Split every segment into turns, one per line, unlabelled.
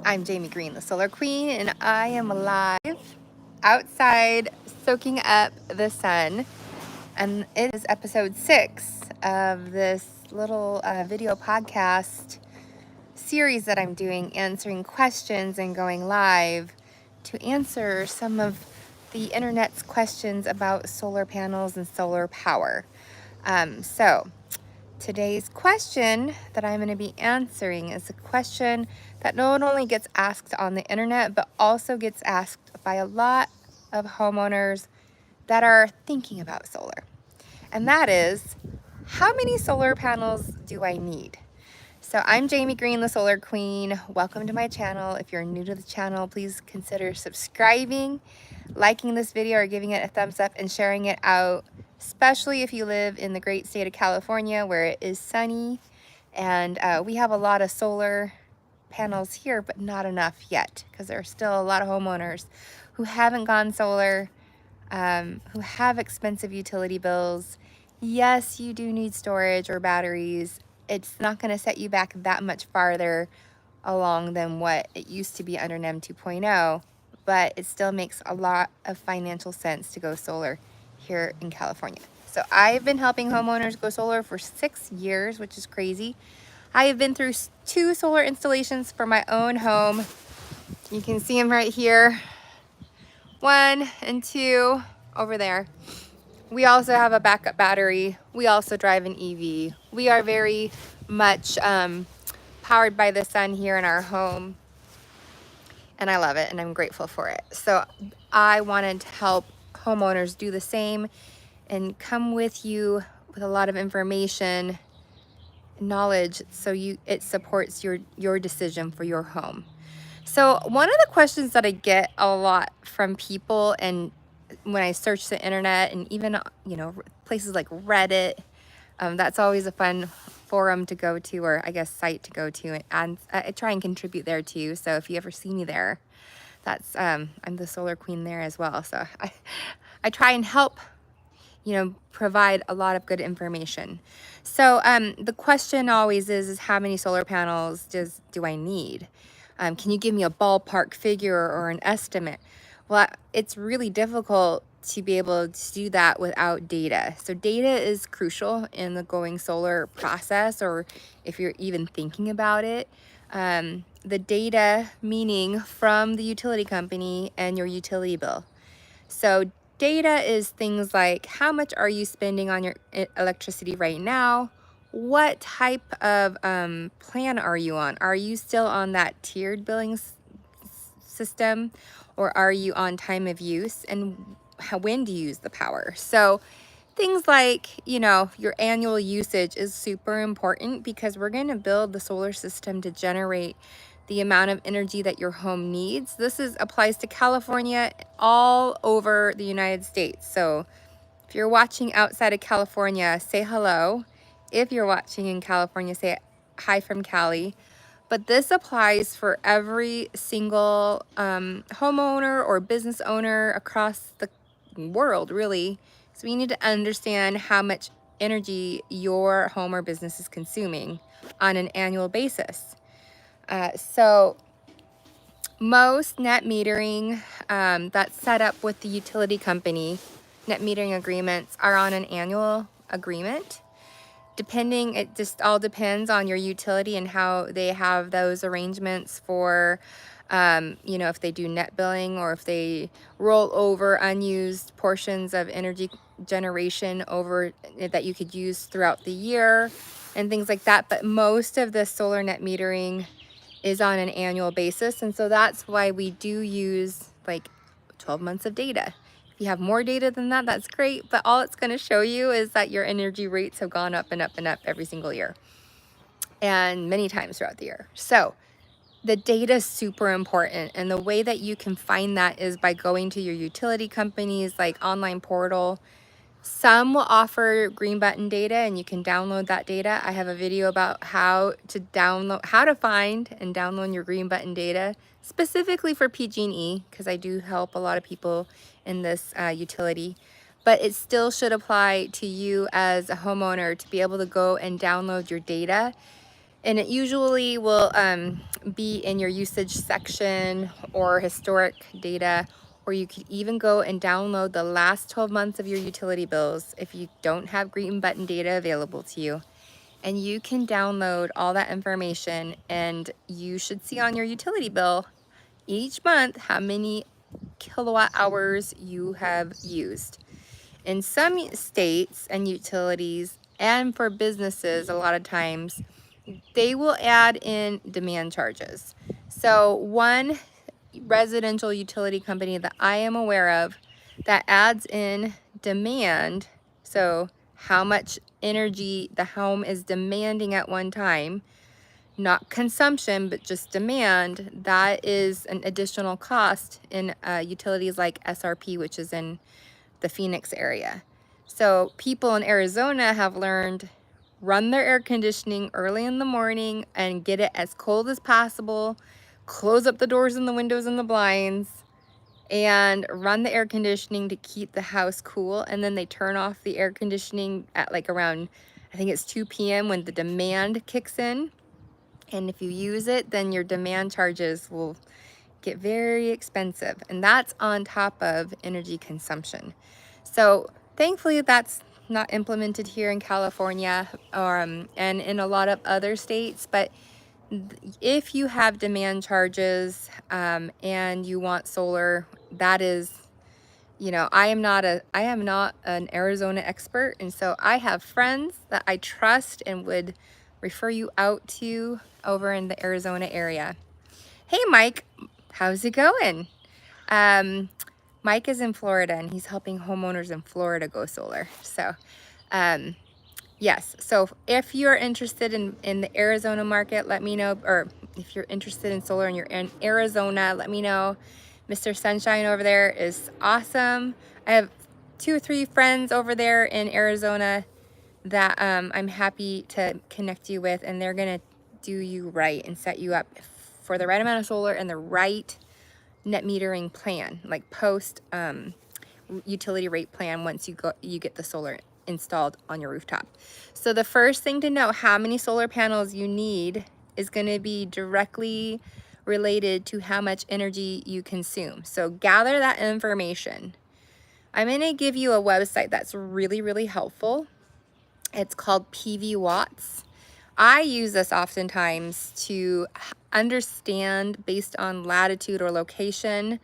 I'm Jaime Greene, the Solar Queen, and I am live outside soaking up the sun. And it is episode 6 of this little video podcast series that I'm doing, answering questions and going live to answer some of the internet's questions about solar panels and solar power. So today's question that I'm going to be answering is a question that not only gets asked on the internet, but also gets asked by a lot of homeowners that are thinking about solar. And that is, how many solar panels do I need? So I'm Jaime Greene, the Solar Queen. Welcome to my channel. If you're new to the channel, please consider subscribing, liking this video, or giving it a thumbs up and sharing it out, especially if you live in the great state of California where it is sunny. And we have a lot of solar panels here, but not enough yet because there are still a lot of homeowners who haven't gone solar, who have expensive utility bills. Yes, you do need storage or batteries. It's not going to set you back that much farther along than what it used to be under NEM 2.0, but it still makes a lot of financial sense to go solar here in California. So I've been helping homeowners go solar for 6 years, which is crazy. I have been through 2 solar installations for my own home. You can see them right here. 1 and 2 over there. We also have a backup battery. We also drive an EV. We are very much powered by the sun here in our home. And I love it and I'm grateful for it. So I wanted to help homeowners do the same and come with you with a lot of information, knowledge, so it supports your decision for your home. So one of the questions that I get a lot from people, and when I search the internet and even places like Reddit, that's always a fun forum to go to, or I guess site to go to, and I try and contribute there too. So if you ever see me there, that's I'm the Solar Queen there as well. So I try and help provide a lot of good information. So the question always is how many solar panels do I need? Can you give me a ballpark figure or an estimate? Well, it's really difficult to be able to do that without data. So data is crucial in the going solar process, or if you're even thinking about it. The data meaning from the utility company and your utility bill. So data is things like how much are you spending on your electricity right now? What type of plan are you on? Are you still on that tiered billing system, or are you on time of use? And when do you use the power? So things like, your annual usage is super important because we're going to build the solar system to generate the amount of energy that your home needs. This applies to California, all over the United States. So if you're watching outside of California, say hello. If you're watching in California, say hi from Cali. But this applies for every single homeowner or business owner across the world, really. So you need to understand how much energy your home or business is consuming on an annual basis. So most net metering that's set up with the utility company, net metering agreements are on an annual agreement. It just all depends on your utility and how they have those arrangements for, if they do net billing or if they roll over unused portions of energy generation over that you could use throughout the year and things like that. But most of the solar net metering is on an annual basis. And so that's why we do use like 12 months of data. If you have more data than that, that's great. But all it's going to show you is that your energy rates have gone up and up and up every single year and many times throughout the year. So the data is super important. And the way that you can find that is by going to your utility company's like online portal. Some will offer green button data and you can download that data. I have a video about how to find and download your green button data specifically for PG&E, because I do help a lot of people in this utility. But it still should apply to you as a homeowner to be able to go and download your data. And it usually will be in your usage section or historic data, or you could even go and download the last 12 months of your utility bills if you don't have Greene button data available to you. And you can download all that information, and you should see on your utility bill each month how many kilowatt hours you have used. In some states and utilities, and for businesses, a lot of times, they will add in demand charges. So one residential utility company that I am aware of that adds in demand, so how much energy the home is demanding at one time, not consumption, but just demand, that is an additional cost in utilities like SRP, which is in the Phoenix area. So people in Arizona have learned, run their air conditioning early in the morning and get it as cold as possible, close up the doors and the windows and the blinds, and run the air conditioning to keep the house cool. And then they turn off the air conditioning at like around, I think it's 2 p.m. when the demand kicks in. And if you use it, then your demand charges will get very expensive. And that's on top of energy consumption. So thankfully that's not implemented here in California and in a lot of other states. But if you have demand charges and you want solar, that is, you know, I am not an Arizona expert, and so I have friends that I trust and would refer you out to over in the Arizona area. Hey Mike, how's it going? Mike is in Florida and he's helping homeowners in Florida go solar. So yes, so if you're interested in the Arizona market, let me know, or if you're interested in solar and you're in Arizona, let me know. Mr. Sunshine over there is awesome. I have 2 or 3 friends over there in Arizona that I'm happy to connect you with, and they're gonna do you right and set you up for the right amount of solar and the right net metering plan, like post utility rate plan once you get the solar installed on your rooftop. So the first thing to know how many solar panels you need is going to be directly related to how much energy you consume. So gather that information. I'm going to give you a website that's really, really helpful. It's called PV Watts. I use this oftentimes to understand, based on latitude or location,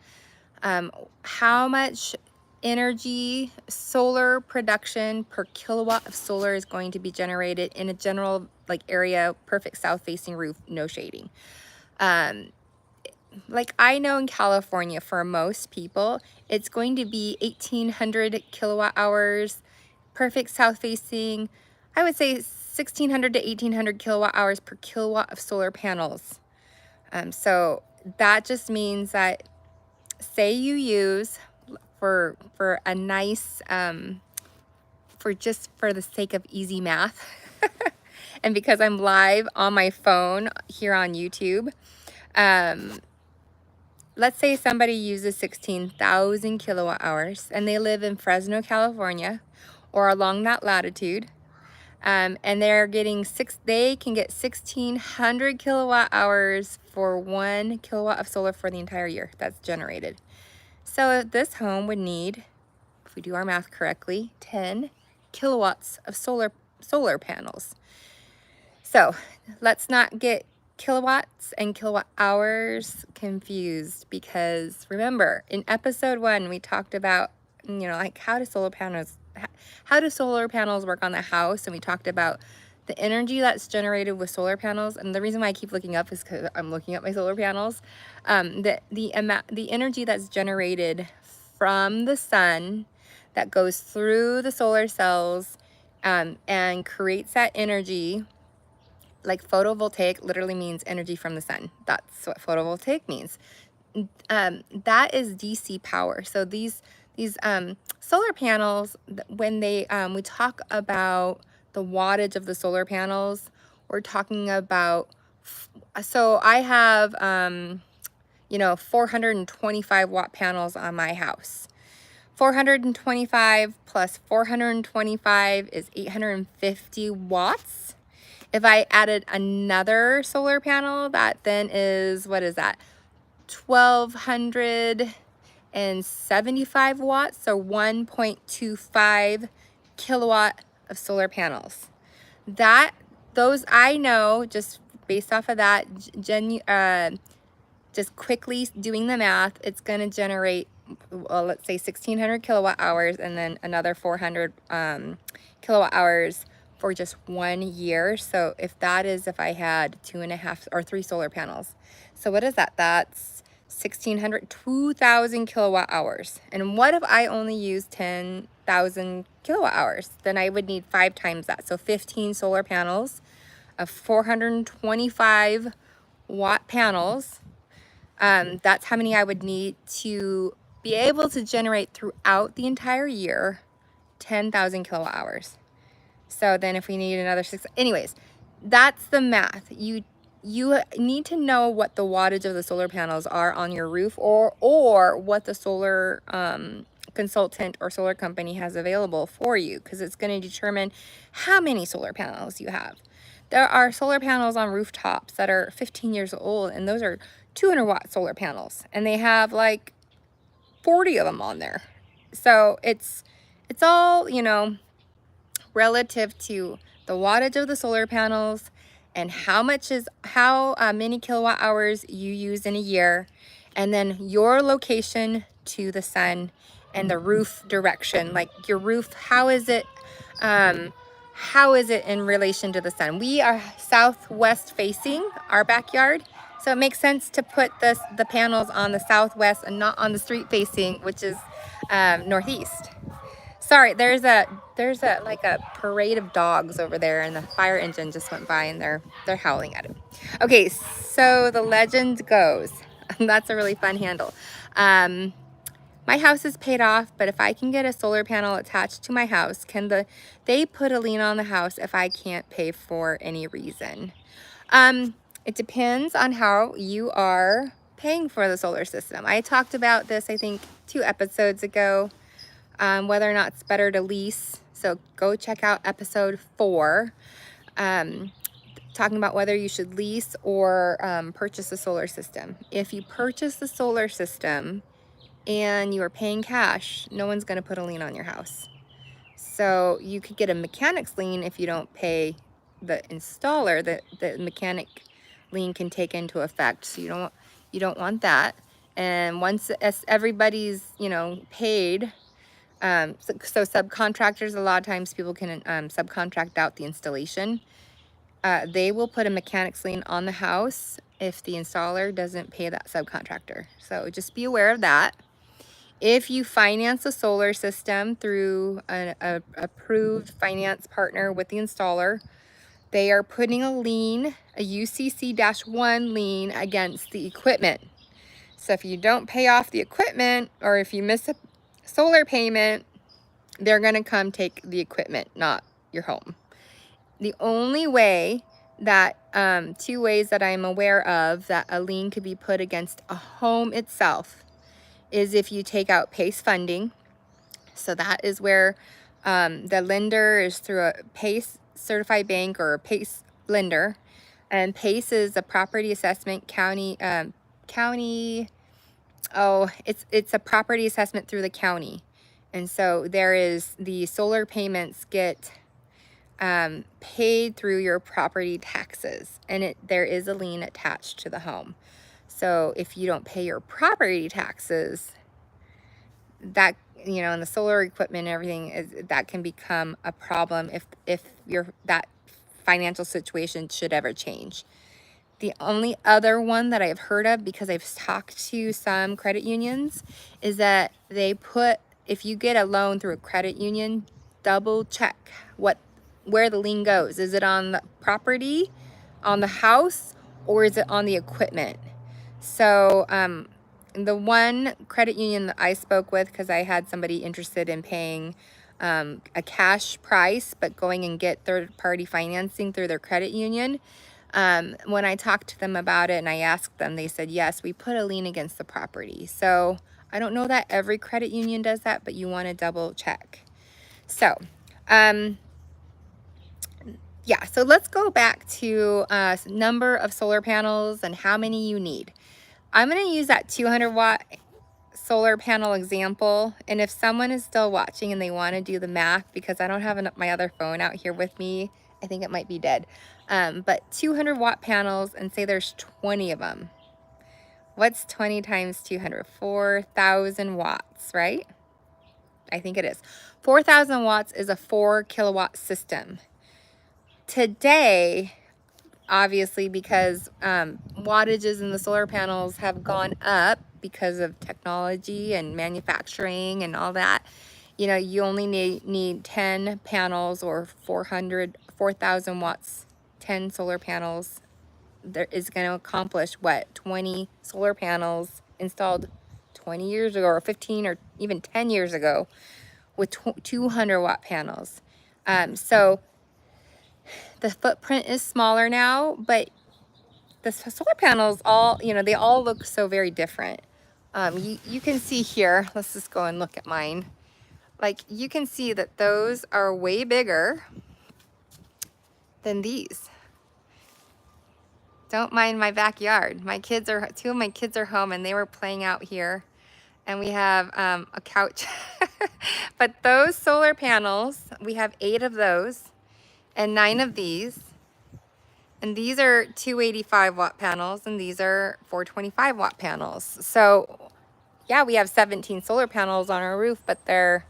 how much energy solar production per kilowatt of solar is going to be generated in a general like area, perfect south facing roof, no shading. Like I know in California, for most people, it's going to be 1800 kilowatt hours, perfect south facing. I would say 1600 to 1800 kilowatt hours per kilowatt of solar panels. So that just means that, say you use for a nice for the sake of easy math and because I'm live on my phone here on YouTube, let's say somebody uses 16,000 kilowatt hours and they live in Fresno, California, or along that latitude, and they're getting they can get 1,600 kilowatt hours for 1 kilowatt of solar for the entire year that's generated. So this home would need, if we do our math correctly, 10 kilowatts of solar panels. So let's not get kilowatts and kilowatt hours confused, because remember in episode 1 we talked about, you know, like how do solar panels work on the house, and we talked about the energy that's generated with solar panels. And the reason why I keep looking up is because I'm looking at my solar panels. The energy that's generated from the sun that goes through the solar cells and creates that energy. Like photovoltaic literally means energy from the sun. That's what photovoltaic means. That is DC power. So these solar panels, when we talk about the wattage of the solar panels, we're talking about, so I have, 425 watt panels on my house. 425 plus 425 is 850 watts. If I added another solar panel, that then is, what is that? 1,275 watts, so 1.25 kilowatt of solar panels. Those I know, just based off of that, just quickly doing the math, it's going to generate, well, let's say 1,600 kilowatt hours, and then another 400 kilowatt hours for just 1 year. So if I had 2.5 or 3 solar panels. So what is that? That's 1,600, 2,000 kilowatt hours. And what if I only use 10,000 kilowatt hours? Then I would need 5 times that. So 15 solar panels of 425 watt panels. That's how many I would need to be able to generate throughout the entire year, 10,000 kilowatt hours. So then if we need another 6, anyways, that's the math. You need to know what the wattage of the solar panels are on your roof, or what the solar consultant or solar company has available for you, because it's going to determine how many solar panels you have. There are solar panels on rooftops that are 15 years old, and those are 200 watt solar panels, and they have like 40 of them on there. So it's all, relative to the wattage of the solar panels and how many kilowatt hours you use in a year, and then your location to the sun and the roof direction. Like your roof, how is it in relation to the sun? We are southwest facing our backyard, so it makes sense to put the panels on the southwest and not on the street facing, which is northeast. Sorry, there's like a parade of dogs over there, and the fire engine just went by, and they're howling at it. Okay, so the legend goes, that's a really fun handle. My house is paid off, but if I can get a solar panel attached to my house, can they put a lien on the house if I can't pay for any reason? It depends on how you are paying for the solar system. I talked about this, I think, 2 episodes ago. Whether or not it's better to lease. So go check out episode 4, talking about whether you should lease or purchase a solar system. If you purchase the solar system and you are paying cash, no one's going to put a lien on your house. So you could get a mechanic's lien if you don't pay the installer. The mechanic lien can take into effect. So you don't want that. And once everybody's paid. So subcontractors, a lot of times people can subcontract out the installation. They will put a mechanic's lien on the house if the installer doesn't pay that subcontractor. So just be aware of that. If you finance a solar system through an approved finance partner with the installer, they are putting a lien, a UCC-1 lien against the equipment. So if you don't pay off the equipment, or if you miss a solar payment, they're going to come take the equipment, not your home. The only way that, 2 ways that I'm aware of that a lien could be put against a home itself, is if you take out PACE funding. So that is where the lender is through a PACE certified bank or a PACE lender. And PACE is a property assessment it's a property assessment through the county. And so the solar payments get paid through your property taxes, and there is a lien attached to the home. So if you don't pay your property taxes, that, and the solar equipment and everything, that can become a problem if that financial situation should ever change. The only other one that I've heard of, because I've talked to some credit unions, is that if you get a loan through a credit union, double check where the lien goes. Is it on the property, on the house, or is it on the equipment? So the one credit union that I spoke with, because I had somebody interested in paying a cash price but going and get third-party financing through their credit union, when I talked to them about it and I asked them, they said, yes, we put a lien against the property. So I don't know that every credit union does that, but you want to double check. So Yeah, so let's go back to number of solar panels and how many you need. I'm going to use that 200 watt solar panel example, and if someone is still watching and they want to do the math, because I don't have my other phone out here with me, I think it might be dead, but 200 watt panels, and say there's 20 of them. What's 20 times 200? 4,000 watts, right? I think it is. 4,000 watts is a 4 kilowatt system. Today, obviously, because wattages in the solar panels have gone up because of technology and manufacturing and all that, you know, you only need 10 panels, or 4,000 watts. 10 solar panels there is going to accomplish what 20 solar panels installed 20 years ago, or 15, or even 10 years ago, with 200 watt panels. So the footprint is smaller now, but the solar panels all, you know, they all look so very different. You can see here, let's just go and look at mine. Like, you can see that those are way bigger than these. Don't mind my backyard. Two of my kids are home, and they were playing out here, and we have a couch. But those solar panels, we have 8 of those and 9 of these. And these are 285 watt panels, and these are 425 watt panels. So yeah, we have 17 solar panels on our roof, but they're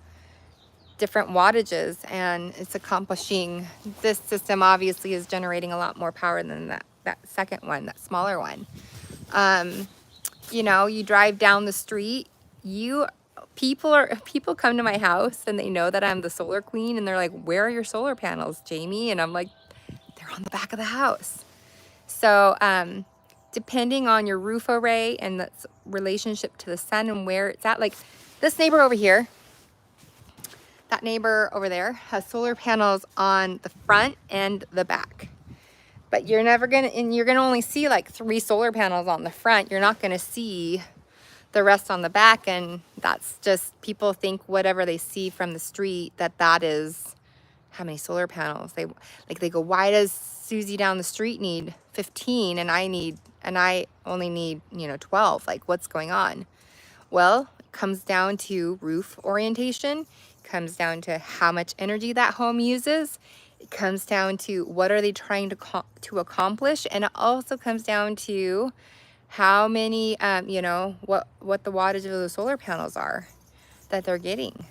different wattages, and it's accomplishing, this system obviously is generating a lot more power than that second one, that smaller one. You know, you drive down the street, people come to my house and they know that I'm the solar queen, and they're like, where are your solar panels, Jamie? And I'm like, they're on the back of the house. So depending on your roof array and the relationship to the sun and where it's at, like this neighbor over here, that neighbor over there has solar panels on the front and the back. But you're gonna only see like 3 solar panels on the front. You're not gonna see the rest on the back, and that's just, people think whatever they see from the street that is how many solar panels. They go, why does Susie down the street need 15 and I only need, you know, 12? Like, what's going on? Well, it comes down to roof orientation, comes down to how much energy that home uses. It comes down to what are they trying to accomplish, and it also comes down to how many, you know, what the wattage of the solar panels are that they're getting.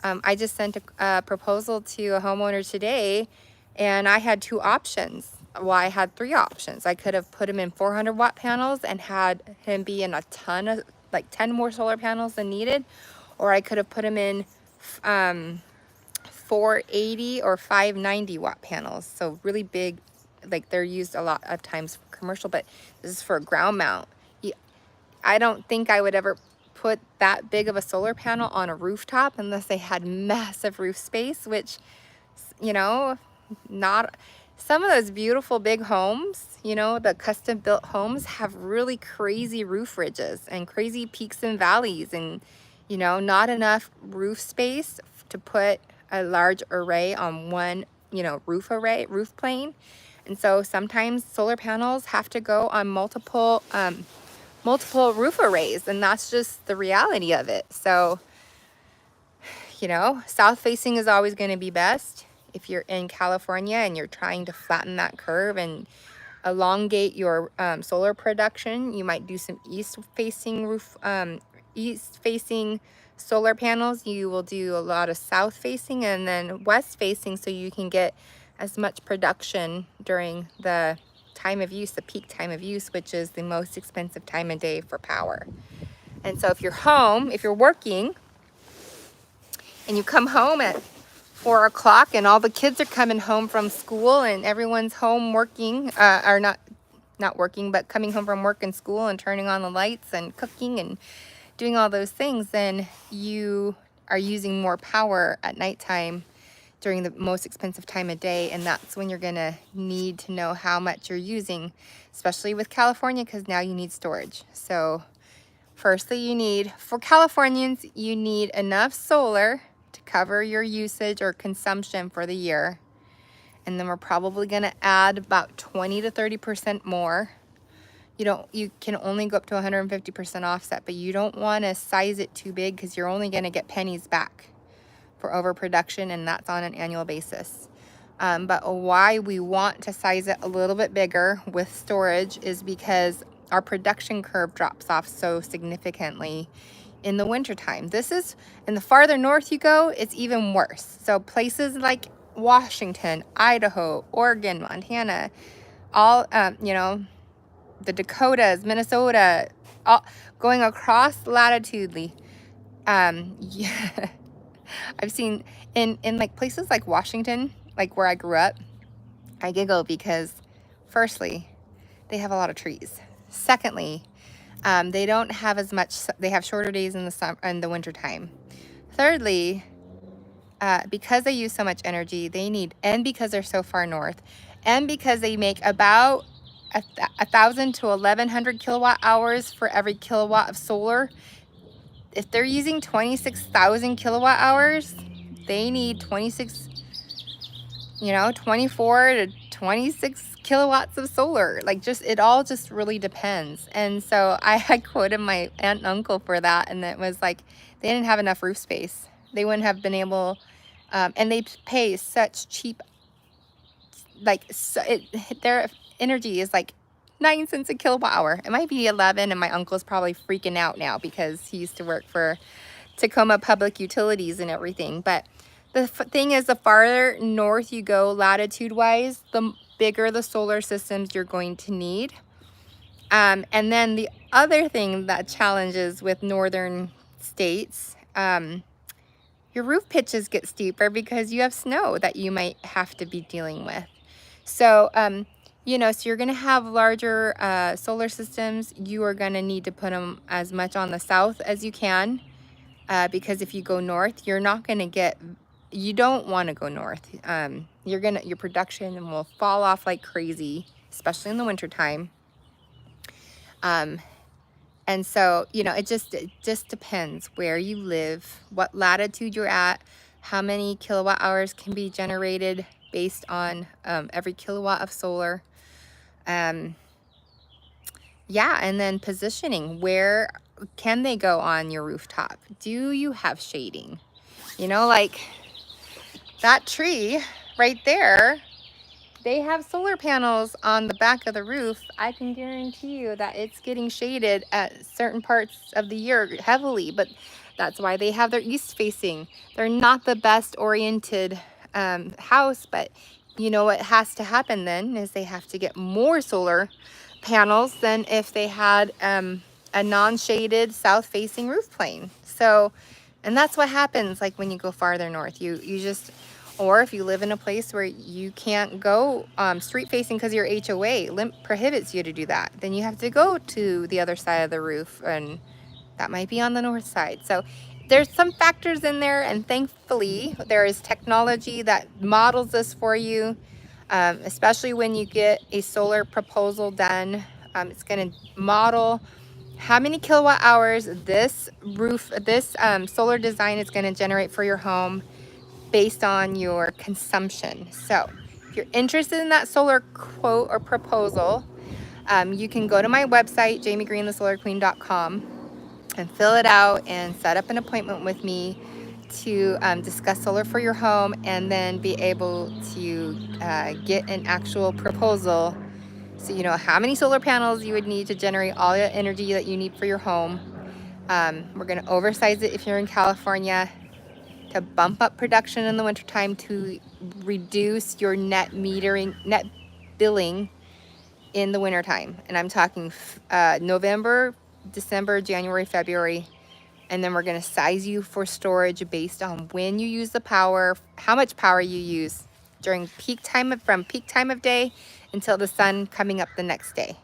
I just sent a proposal to a homeowner today, and I had 2 options. Well, I had 3 options. I could have put him in 400 watt panels and had him be in a ton of, like 10 more solar panels than needed, or I could have put him in 480 or 590 watt panels. So really big, like they're used a lot of times for commercial, but this is for a ground mount. I don't think I would ever put that big of a solar panel on a rooftop unless they had massive roof space, which, you know, not some of those beautiful big homes, you know, the custom built homes have really crazy roof ridges and crazy peaks and valleys, and, you know, not enough roof space to put a large array on one, you know, roof plane. And so sometimes solar panels have to go on multiple roof arrays, and that's just the reality of it. So, you know, south facing is always going to be best. If you're in California and you're trying to flatten that curve and elongate your solar production, you might do some east facing solar panels. You will do a lot of south facing and then west facing, so you can get as much production during the time of use, the peak time of use, which is the most expensive time of day for power. And so if you're home, if you're working and you come home at 4 o'clock and all the kids are coming home from school and everyone's home working, or not working, but coming home from work and school and turning on the lights and cooking and doing all those things, then you are using more power at nighttime during the most expensive time of day, and that's when you're gonna need to know how much you're using, especially with California, because now you need storage. So firstly, for Californians, you need enough solar to cover your usage or consumption for the year. And then we're probably gonna add about 20 to 30% more. You can only go up to 150% offset, but you don't wanna size it too big because you're only gonna get pennies back for overproduction, and that's on an annual basis. But why we want to size it a little bit bigger with storage is because our production curve drops off so significantly in the wintertime. This is, in the farther north you go, it's even worse. So places like Washington, Idaho, Oregon, Montana, all, the Dakotas, Minnesota, all going across latitudely. Yeah, I've seen in like places like Washington, like where I grew up, I giggle because firstly, they have a lot of trees. Secondly, they don't have as much, they have shorter days in the summer and the winter time. Thirdly, because they use so much energy, and because they're so far north, and because they make about 1,000 to 1,100 kilowatt hours for every kilowatt of solar. If they're using 26,000 kilowatt hours, they need 24 to 26 kilowatts of solar. Like, it all just really depends. And so I quoted my aunt and uncle for that, and it was like, they didn't have enough roof space. They wouldn't have been able, and they pay such cheap, their energy is like 9 cents a kilowatt hour. It might be 11, and my uncle's probably freaking out now because he used to work for Tacoma Public Utilities and everything. But the thing is, the farther north you go latitude-wise, the bigger the solar systems you're going to need. And then the other thing that challenges with northern states, your roof pitches get steeper because you have snow that you might have to be dealing with. So, so you're going to have larger solar systems. You are going to need to put them as much on the south as you can, because if you go north, you're not going to get, you don't want to go north. Your production will fall off like crazy, especially in the wintertime. And so, it just depends where you live, what latitude you're at, how many kilowatt hours can be generated based on every kilowatt of solar. Yeah, and then positioning. Where can they go on your rooftop? Do you have shading? Like that tree right there, they have solar panels on the back of the roof. I can guarantee you that it's getting shaded at certain parts of the year heavily, but that's why they have their east facing. They're not the best oriented house, but what has to happen then is they have to get more solar panels than if they had a non-shaded south facing roof plane. So, and that's what happens like when you go farther north. You just, or if you live in a place where you can't go street facing because your HOA prohibits you to do that, then you have to go to the other side of the roof, and that might be on the north side. So there's some factors in there, and thankfully there is technology that models this for you, especially when you get a solar proposal done. It's going to model how many kilowatt hours this solar design is going to generate for your home based on your consumption. So if you're interested in that solar quote or proposal, you can go to my website, JamieGreeneTheSolarQueen.com, and fill it out and set up an appointment with me to discuss solar for your home, and then be able to get an actual proposal so you know how many solar panels you would need to generate all the energy that you need for your home. We're going to oversize it if you're in California, to bump up production in the wintertime to reduce your net billing in the wintertime. And I'm talking November, December, January, February. And then we're going to size you for storage based on when you use the power, how much power you use during from peak time of day until the sun coming up the next day.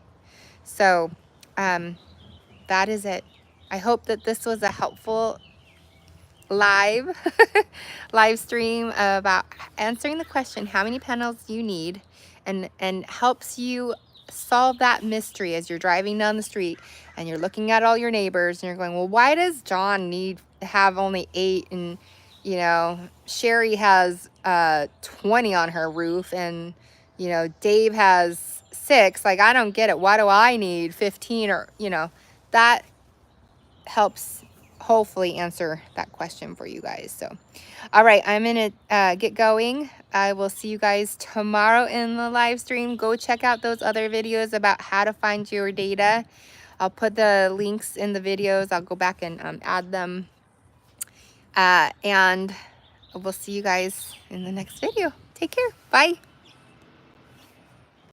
So that is it. I hope that this was a helpful live stream about answering the question, how many panels you need, and helps you solve that mystery as you're driving down the street and you're looking at all your neighbors and you're going, well, why does John have only 8 and you know, Sherry has 20 on her roof, and, you know, Dave has 6. Like, I don't get it. Why do I need 15? Or, you know, that helps hopefully answer that question for you guys. So, all right, I'm going to get going. I will see you guys tomorrow in the live stream. Go check out those other videos about how to find your data. I'll put the links in the videos. I'll go back and add them. And we'll see you guys in the next video. Take care. Bye.